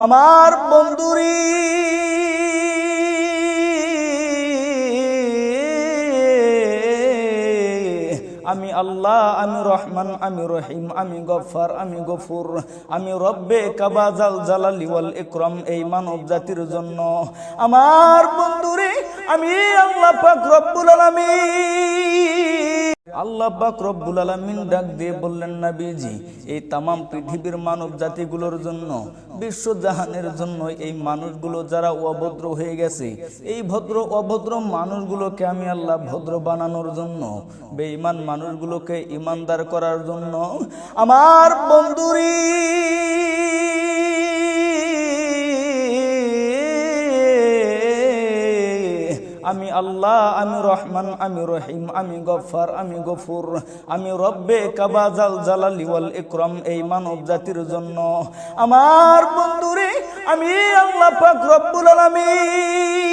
আমার বন্ধুরি আমি আল্লাহ, আমি রহমান, আমি রহিম, আমি গফফার, আমি গফুর, আমি রব্বে কাবা জাল জালালি ওয়াল ইকরাম। এই মানব জাতির জন্য আমার বন্ধুরে আমি আল্লাহ পাক রব্বুল আলামিন, আল্লাহ পাক রব্বুল আলামিন ডাক দিয়ে বললেন, নবীজি এই তামাম পৃথিবীর মানব জাতিগুলোর জন্য, বিশ্ব জাহানের জন্য এই মানুষগুলো যারা অভদ্র হয়ে গেছে, এই ভদ্র অভদ্র মানুষগুলোকে আমি আল্লাহ ভদ্র বানানোর জন্য, বেঈমান মানুষগুলোকে ইমানদার করার জন্য আমার বন্ধুরি আমি আল্লাহ, আমি রহমান, আমি রহিম, আমি গফফার, আমি গফুর, আমি রব্বে কাবা জাল জালালি ওয়াল ইকরাম। এই মানব জাতির জন্য আমার বন্ধুরে আমি আল্লাহ পাক রব্বুল আলামিন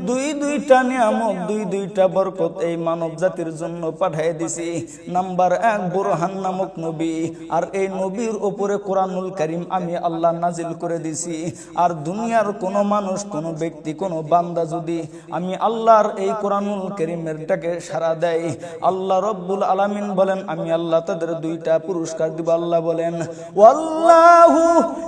দুইটা নিয়ামত, দুইটা বরকত এই মানব জাতির জন্য পাঠিয়ে দিছি। নাম্বার 1 বুরহান নামক নবী, আর এই নবীর উপরে কোরআনুল কারীম আমি আল্লাহ নাজিল করে দিছি। আর দুনিয়ার কোন মানুষ, কোন ব্যক্তি, কোন বান্দা যদি আমি আল্লাহর এই কোরআনুল কারীমের ডাকে সাড়া দেয়, আল্লাহ রব্বুল আলামিন বলেন আমি আল্লাহ তাদের 2টা পুরস্কার দিব। আল্লাহ বলেন, ওয়াল্লাহু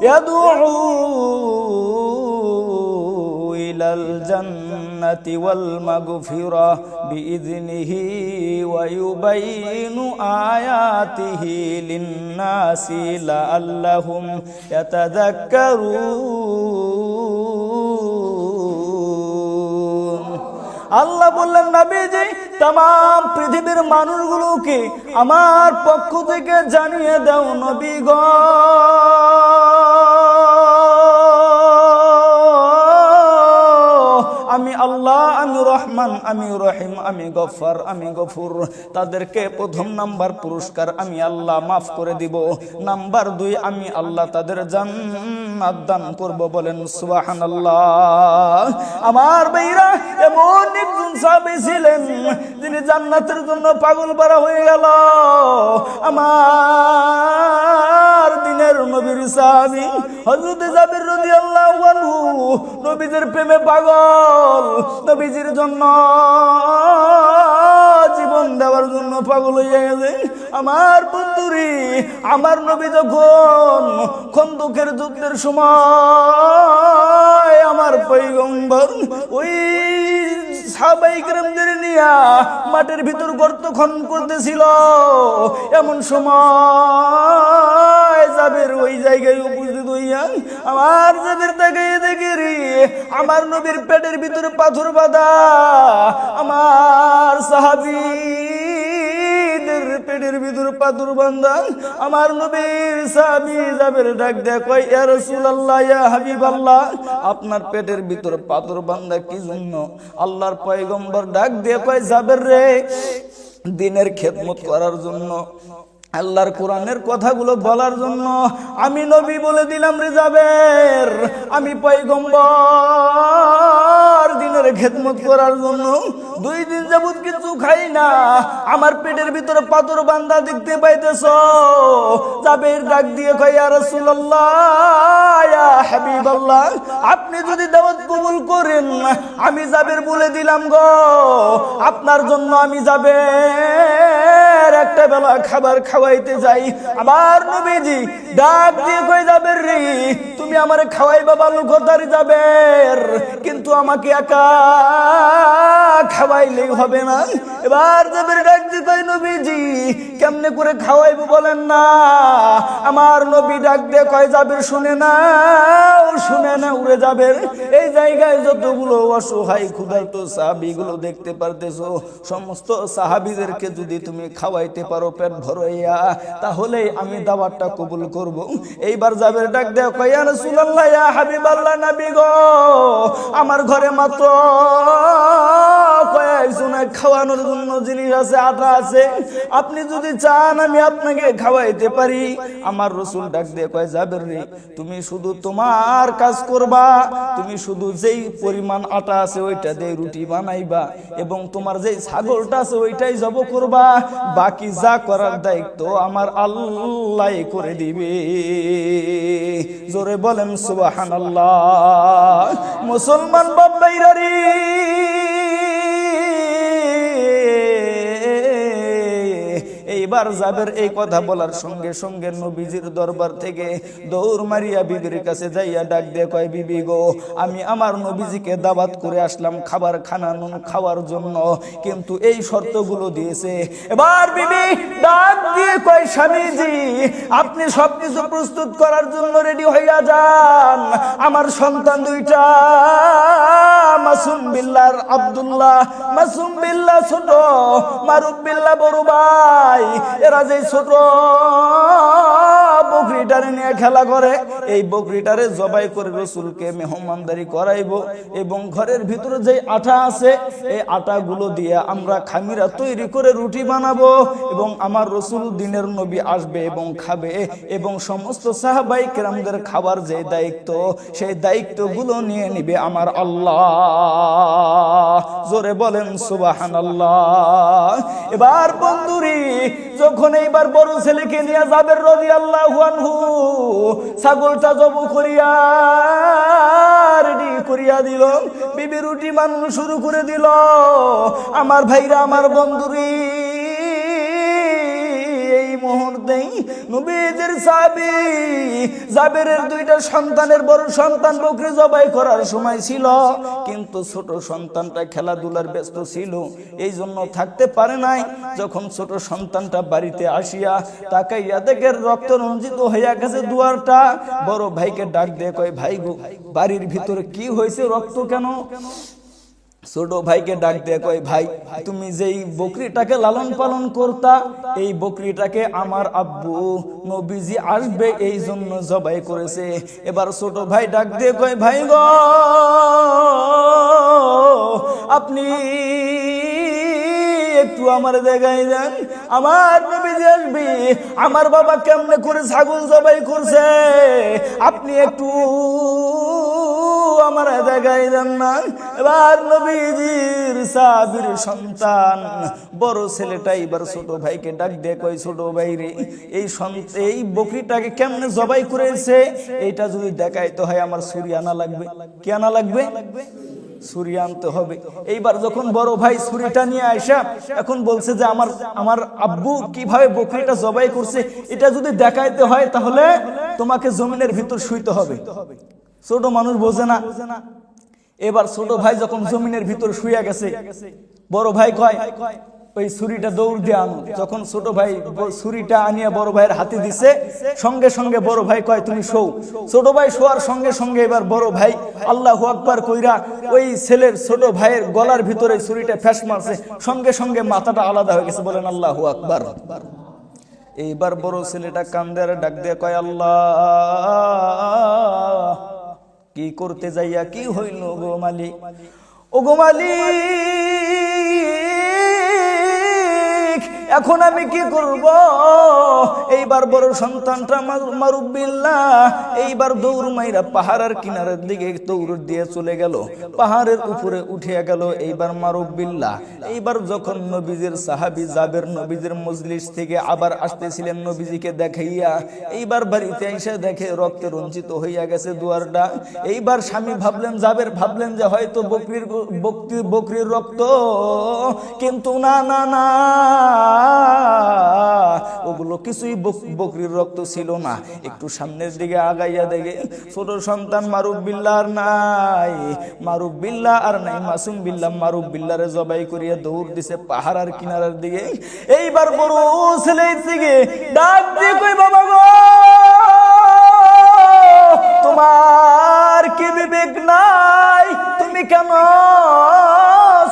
ইয়াদউ ইলাল জান্নাতি ওয়াল মাগফিরাহ বিইذনিহি ওয়া ইউবাইয়িনু আয়াতিহি লিন-নাসি লাআল্লাহুম ইয়াতাযাক্কারুন। আল্লাহ বললেন, নবীজি तमाम পৃথিবীর মানুষগুলোকে আমার পক্ষ থেকে জানিয়ে দাও নবী গো, আমি আল্লাহ, আমি রহমান, আমি রহিম, আমি গফফার, আমি গফুর। তাদেরকে প্রথম নাম্বার পুরস্কার আমি আল্লাহ মাফ করে দিব। নাম্বার 2 আমি আল্লাহ তাদের জান্নাত দান করব। বলেন সুবহানাল্লাহ। আমার ভাইরা, এমন একজন সাহাবী ছিলেন যিনি জান্নাতের জন্য পাগল পারা হয়ে গেল। আমার দিনের নবীর সাহাবী হযরত জাবির রাদিয়াল্লাহু আনহু নবীদের প্রেমে পাগল, নবীজির জন্য জীবন দেওয়ার জন্য পাগল হয়ে গেছে। আমার বন্ধুরি, আমার নবী যখন খন্দকের যুদ্ধের সময় আমার পয়গম্বর ওই সাহাবায়ে কেরামদের নিয়া মাটির ভিতর গর্ত খনন করতেছিল, এমন সময় জাবির ওই জায়গায় উপস্থিত হইয়া আমার জাবির তাকিয়ে দেখি রে আমার নবীর পেটের ভিতরে পাথর বাঁধা। আমার সাহাবীদের পেটের ভিতরে পাথর বাঁধা। আমার নবীর সাহাবী জাবির ডাক দেয়, কয় ইয়া রাসূলুল্লাহ, ইয়া হাবিবাল্লাহ, আপনার পেটের ভিতরে পাথর বাঁধা কি জন্য? আল্লাহর পয়গম্বর ডাক দিয়ে কয়, জাবির রে, দ্বীনের খেদমত করার জন্য, আল্লাহর কোরআনের কথাগুলো বলার জন্য আমি নবী বলে দিলাম রে জাবের, আমি পয়গম্বর দ্বীনের খেদমত করার জন্য 2 দিন যাবত কিছু খাই না, আমার পেটের ভিতরে পাথর বাঁধা দেখতে পাইতেছ। জাবের ডাক দিয়ে কয়, ইয়া রাসূলুল্লাহ, ইয়া হাবিবাল্লাহ, আপনি যদি দাওয়াত কবুল করেন আমি জাবের বলে দিলাম গো, আপনার জন্য আমি জাবের একটা বেলা খাবার খাওয়াইতে যাই। আমার নবীজি ডাক দিয়ে কই, জাবের রে, তুমি আমারে খাওয়াইবা ভালো কথার জাবের, কিন্তু আমাকে একা খাওয়াইলেই হবে না। এবার জাবের ডাক দিয়ে কই, নবীজি কেমনে করে খাওয়াইবো বলেন না। আমার নবী ডাক দিয়ে কয়, জাবের শুনে না, শুনে না উড়ে জাবের, এই জায়গায় যতগুলো অসহায় ক্ষুধার্ত সাহাবীগুলো দেখতে পারতেছো, সমস্ত সাহাবীদেরকে যদি তুমি খাওয়াইতে পারো পেট ভরাইয়া, তাহলে আমি দাওয়াতটা কবুল করব। এইবার জাবের ডাক দেয়, কয় ইয়া রাসূলুল্লাহ, ইয়া হাবিবাল্লাহ, নবী গো, আমার ঘরে মাত্র পাইছো না, খাওয়ানোর জন্য জিনিস আছে, আটা আছে, আপনি যদি চান আমি আপনাকে খাওয়াইতে পারি। আমার রাসূল ডাক দিয়ে কয়, জাবের রে, তুমি শুধু তোমার কাজ করবা, তুমি শুধু যেই পরিমাণ আটা আছে ওইটা দিয়ে রুটি বানাইবা এবং তোমার যেই ছাগলটা আছে ওইটাই জব করবা, বাকি যা করার দায়িত্ব আমার আল্লাহ করে দিবে। জোরে বলেন সুবহানাল্লাহ। মুসলমান বাবাইরা রে, এইবার জাবের এই কথা বলার সঙ্গে সঙ্গে নবীজির দরবার থেকে দৌড় মারিয়া বিবির কাছে যাইয়া ডাক দিয়ে কয়, বিবি গো, আমি আমার নবীজিকে দাওয়াত করে আসলাম খাবার খানানুন খাওয়ার জন্য, কিন্তু এই শর্তগুলো দিয়েছে। এবার বিবি ডাক দিয়ে কয়, স্বামীজি আপনি সবকিছু প্রস্তুত করার জন্য রেডি হইয়া যান, আমার সন্তান দুইটা মাসুম বিল্লাহ আর আব্দুল্লাহ, মাসুম বিল্লাহ ছোট, মারুফ বিল্লাহ বড় ভাই, এরা যে ছোট বকরিটারে নিয়ে খেলা করে, এই বকরিটারে জবাই করে রাসূলকে মেহমানদারি করাইবো এবং ঘরের ভিতরে যে আটা আছে এই আটাগুলো দিয়ে আমরা খামিরা তৈরি করে রুটি বানাবো এবং আমার রাসূল দিনের নবী আসবে এবং খাবে এবং সমস্ত সাহাবায়ে কেরামদের খাবার যে দায়িত্ব সেই দায়িত্বগুলো নিয়ে নিবে আমার আল্লাহ। জোরে বলেন সুবহানাল্লাহ। এবার বন্ধুরি, যখন এইবার বড় ছেলেকে নিয়ে জাবের রাদিয়াল্লাহু আনহু ছাগলটা জবাই করিয়া রেডি করিয়া দিল, বিবি রুটি বানানো শুরু করে দিল। আমার ভাইরা, আমার বন্ধুরি, এই মুহূর্তেই নবীজির সাহাবী জাবেরের দুইটা সন্তানের বড় সন্তান বকরি জবাই করার সময় ছিল, কিন্তু ছোট সন্তানটা খেলাধুলার ব্যস্ত ছিল, এই জন্য থাকতে পারে নাই। যখন ছোট সন্তানটা বাড়িতে আসিয়া তাকাইয়া দেখে রক্ত রঞ্জিত হইয়া গেছে দুয়ারটা, বড় ভাইকে ডাক দিয়ে কয়, ভাই গো, বাড়ির ভিতরে কি হয়েছে, রক্ত কেন? ছোট ভাইকে ডাক দিয়ে কয়, ভাই তুমি যেই বকরিটাকে লালন পালন করতা, এই বকরিটাকে আমার আব্বু নবীজি আসবে এই জন্য জবাই করেছে। এবার ছোট ভাই ডাক দিয়ে কয়, ভাই গো, আপনি একটু আমার দেখাই দেন, আমার নবীজি আসবে, আমার বাবা কেমনে করে ছাগল জবাই করছে, আপনি একটু আমার দেখাই দেন না। এবার নবীজির সাহাবীর সন্তান বড় ছেলেটা এবার ছোট ভাইকে ডাক দিয়ে কয়, ছোট ভাই রে, এই বকরিটাকে কেমনে জবাই করেছে এইটা যদি দেখাইতে হয় আমার ছুরি আনা লাগবে। কি আনা লাগবে? ছুরি আনতে হবে। এইবার যখন বড় ভাই ছুরিটা নিয়ে আসা এখন বলছে যে আমার আব্বু কিভাবে বকরিটা জবাই করছে এটা যদি দেখাইতে হয় তাহলে তোমাকে জমিনের ভিতর শুইতে হবে। ছোট মানুষ বোঝে না। এবার ছোট ভাই যখন জমিনের ভিতর শুয়ে গেছে, বড় ভাই কয়, ওই ছুরিটা দৌড় দিয়ে আনো। যখন ছোট ভাই ছুরিটা আনিয়া বড় ভাইয়ের হাতে দিছে, সঙ্গে সঙ্গে বড় ভাই কয়, তুমি শোও। ছোট ভাই শোয়ার সঙ্গে সঙ্গে এবার বড় ভাই আল্লাহু আকবার কইরা ওই ছেলের ছোট ভাইয়ের গলার ভিতরে ছুরিটা ফ্যাস মারছে, সঙ্গে সঙ্গে মাথাটা আলাদা হয়ে গেছে। বলেন আল্লাহু আকবার। এইবার বড় ছেলেটা কান্দে আর ডাক দিয়ে কয়, আল্লাহ, কি করতে যাইয়া কি হইল গো মালিক, ও গো মালিক, এখন আমি কি করব? এইবার বড় সন্তানটা মারুফ বিল্লাহ এইবার দৌড় মাইরা পাহাড়ের কিনারের দিকে দৌড় দিয়ে চলে গেল, পাহাড়ের উপরে উঠে গেল। এইবার মারুফ বিল্লাহ এইবার যখন নবীজির সাহাবী জাবের নবীজির মজলিস থেকে আবার আসতেছিলেন নবীজিকে দেখাইয়া, এইবার বাড়িতে এসে দেখে রক্তে রঞ্জিত হইয়া গেছে দুয়ারটা। এইবার স্বামী ভাবলেন, জাবের ভাবলেন যে হয়তো বকরির রক্ত, কিন্তু না না না, ওগুলো কিছুই বকরির রক্ত ছিল না। একটু সামনের দিকে আগাইয়া দেখে ছোট সন্তান মারুফ বিল্লাহ আর নাই, মারুফ বিল্লাহ আর নাই, মাসুম বিল্লাহ মারুফ বিল্লাহরে জবাই করিয়া দৌড় দিছে পাহাড়ের কিনারার দিকে। এইবার বড় ছেলের দিকে ডাক দিয়ে কই, বাবা গো, তোমার কি বিবেক নাই? তুমি কেন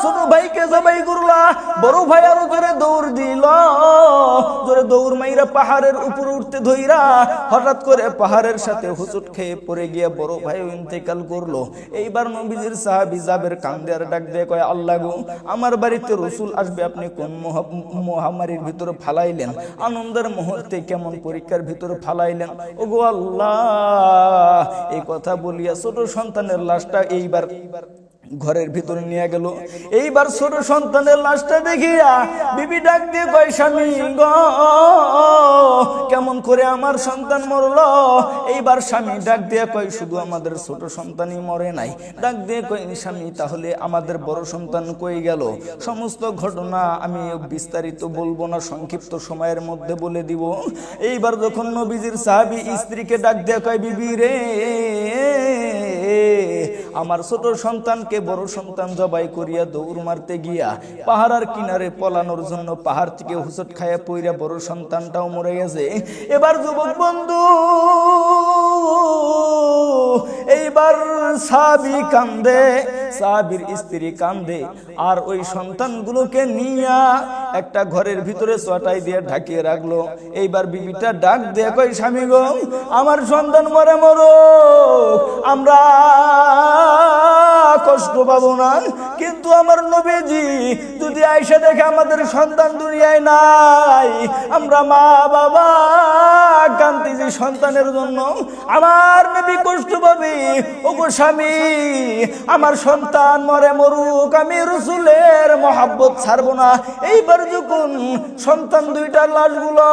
ছোট ভাইকে জবাই করলা? বড় ভাই আরো জোরে দৌড় দিল, জোরে করে দৌড় মাইরা পাহাড়ের উপর উঠতে ধইরা হঠাৎ করে পাহাড়ের সাথে হুচুট খেয়ে পড়ে গিয়ে বড় ভাই ইন্তেকাল করলো। এইবার নবীজির সাহাবী জাবের কান্দে আর ডাক দিয়ে কয়, আল্লাহ গো, আমার বাড়িতে রাসূল আসবে, আপনি কোন মহামারীর ভিতরে ফালাইলেন, আনন্দের মুহূর্তে কেমন পরীক্ষার ভিতরে ফালাইলেন। ওগো আল্লাহ, এই কথা বলিয়া ছোট সন্তানের লাশটা এইবার ঘরের ভিতরে নিয়ে গেল। এইবার ছোট সন্তানের লাশটা দেখিয়া বিবি ডাক দিয়ে কয়, স্বামী গো, কেমন করে আমার সন্তান মরলো। এইবার স্বামী ডাক দিয়ে কয়, শুধু আমাদের ছোট সন্তানই মরে নাই। ডাক দিয়ে কয়, স্বামী তাহলে আমাদের বড় সন্তান কই গেল? সমস্ত ঘটনা আমি বিস্তারিত বলবো না, সংক্ষিপ্ত সময়ের মধ্যে বলে দিব। এইবার যখন নবীজির সাহাবী স্ত্রীকে ডাক দিয়ে কয়, বিবি রে, আমার ছোট সন্তানকে বড় সন্তান জবাই করিয়া দৌড় মারতে গিয়া পাহাড়ের কিনারে পলানোর জন্য পাহাড় থেকে হুচট খায়া পইরা বড় সন্তানটাও মরে গেছে। এবার যুবক বন্ধু, এইবার সাহাবী কান্দে, সাহাবীর স্ত্রী কান্দে, আর ওই সন্তানগুলোকে নিয়া একটা ঘরের ভিতরে চটাই দিয়ে ঢাকিয়ে রাখলো। এইবার বিবিটা ডাক দিয়ে কয়, স্বামী গো, আমার সন্তান মরে মরুক, আমরা কষ্ট পাবো না, কিন্তু আমার নবীজি যদি আয়েশা দেখে আমাদের সন্তান দুনিয়ায় নাই, আমরা মা বাবা কান্দিছি সন্তানের জন্য, আমার নবী কষ্ট পাবে। ওগো স্বামী, আমার সন্তান মরে মরুক, আমি রাসূলের মহব্বত ছাড়বো না। এইবার যখন সন্তান দুইটার লাশগুলো,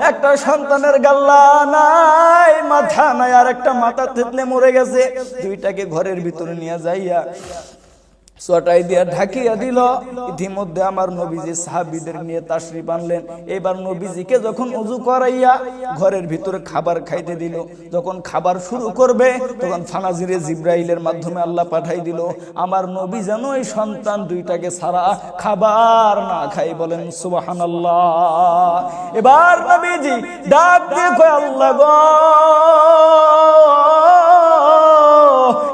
একটা সন্তানের গাল্লা নাই, মাথা নাই, আর একটা মাথা থেতলে মরে গেছে, দুইটাকে ঘরের ভিতরে নিয়ে যাইয়া চটাই দিয়া ঢাকিয়া দিল। ইতিমধ্যে আমার নবীজি সাহাবীদের নিয়ে তাশরিফ আনলেন। এবার নবীজিকে যখন ওযু করাইয়া ঘরের ভিতরে খাবার খাইতে দিল, যখন খাবার শুরু করবে তখন ফানাজিরে জিব্রাইলের মাধ্যমে আল্লাহ পাঠাই দিল, আমার নবী যেন এই সন্তান দুইটাকে ছাড়া খাবার না খাই। বলেন সুবহানাল্লাহ। এবার নবীজি ডাক দিয়ে কয়, আল্লাহ গো,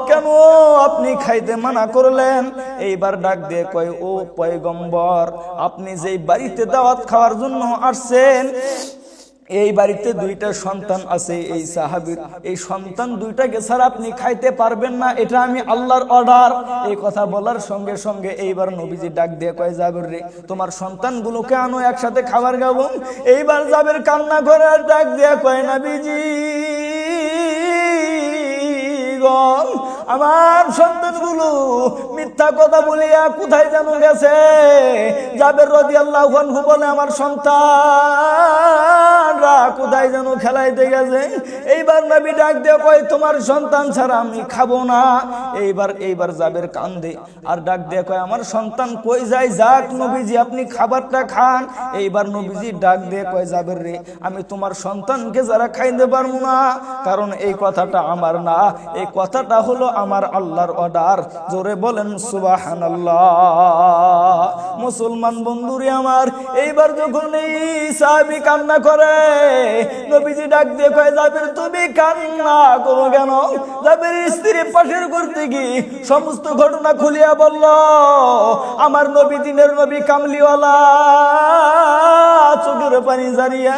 কেন আপনি খাইতে মানা করলেন? এইবার ডাক দিয়ে কয়, ও পয়গম্বর, আপনি যেই বাড়িতে দাওয়াত খাওয়ার জন্য আসছেন, এই বাড়িতে দুইটা সন্তান আছে, এই সাহাবীর এই সন্তান দুইটাকে ছাড়া আপনি খাইতে পারবেন না, এটা আমি আল্লাহর অর্ডার। এই কথা বলার সঙ্গে সঙ্গে এইবার নবীজি ডাক দিয়ে কয়, জাবের রে, তোমার সন্তানগুলোকে আনো, একসাথে খাবার খাবো। এইবার জাবের কান্না করে ডাক দিয়ে কয়, নবীজি গো, আমার সন্তানগুলো মিথ্যা কথা বলিয়া কোথায় যেন গেছে। জাবের রাদিয়াল্লাহু আনহু বলে, আমার সন্তানরা কোথায় যেন খেলাইতে গেছে। এইবার নবী ডাক দিয়ে কয়, তোমার সন্তান ছাড়া আমি খাবো না। এইবার জাবের কান্দে আর ডাক দিয়ে কয়, আমার সন্তান কই যায়, যাক নবীজি আপনি খাবারটা খান। এইবার নবীজি ডাক দিয়ে কয়, জাবের রে, আমি তোমার সন্তানকে যারা খাইতে পারবো না, কারণ এই কথাটা আমার না, এই কথাটা হলো আমার আল্লাহর অর্ডার। জোরে বলেন সুবহানাল্লাহ। মুসলমান বন্ধুরে আমার, এইবার যখন এই সাহাবী কান্না করে, নবীজি ডাক দিয়ে কয়, জাবের তুমি কান্না করো কেন? জাবের স্ত্রী পাশের করতে কি সমস্ত ঘটনা খুলিয়া বলল। আমার নবী দিনের নবী কামলিওয়ালা চোখের পানি জারিয়া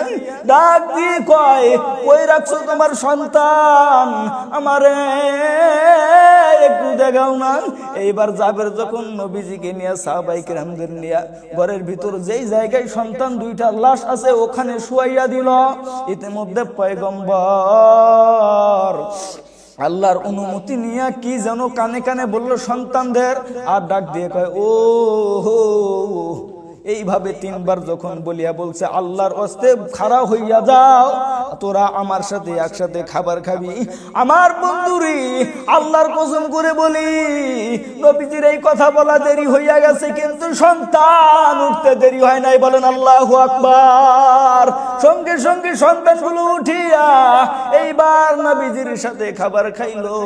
ডাক দিয়ে কয়, কই রাখছো তোমার সন্তান, আমারে একটু দেখাও না। এইবার জাবের যখন নবীজিকে নিয়ে সাহাবায়ে কেরামদের নিয়ে ঘরের ভিতর যেই জায়গায় সন্তান দুইটার লাশ আছে ওখানে শুয়াইয়া দিল। ইতিমধ্যে পয়গম্বর আল্লাহর অনুমতি নিয়ে কি যেন কানে কানে বললো সন্তানদের, আর ডাক দিয়ে কয়, ও এইভাবে তিনবার যখন বলিয়া বলছে, আল্লাহর ওয়াস্তে খাড়া হইয়া যাও, তোরা আমার সাথে একসাথে খাবার খাবি। আমার বন্ধুরি, আল্লাহর কসম করে বলি, নবীজির এই কথা বলা দেরি হইয়া গেছে, কিন্তু সন্তান উঠতে দেরি হয় নাই। বলেন আল্লাহু আকবার। সঙ্গে সঙ্গে সন্তানগুলো উঠিয়া এইবার নবীজির সাথে খাবার খাইলো।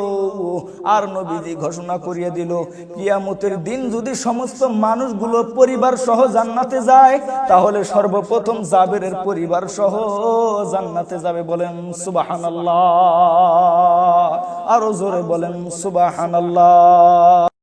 আর নবীজি ঘোষণা করিয়া দিল, কিয়ামতের দিন যদি সমস্ত মানুষগুলো পরিবার সহ জান্নাতে যায়, তাহলে সর্বপ্রথম জাবেরের পরিবার সহ জান্নাতে যাবে। বলেন সুবহানাল্লাহ। আরো জোরে বলেন সুবহানাল্লাহ।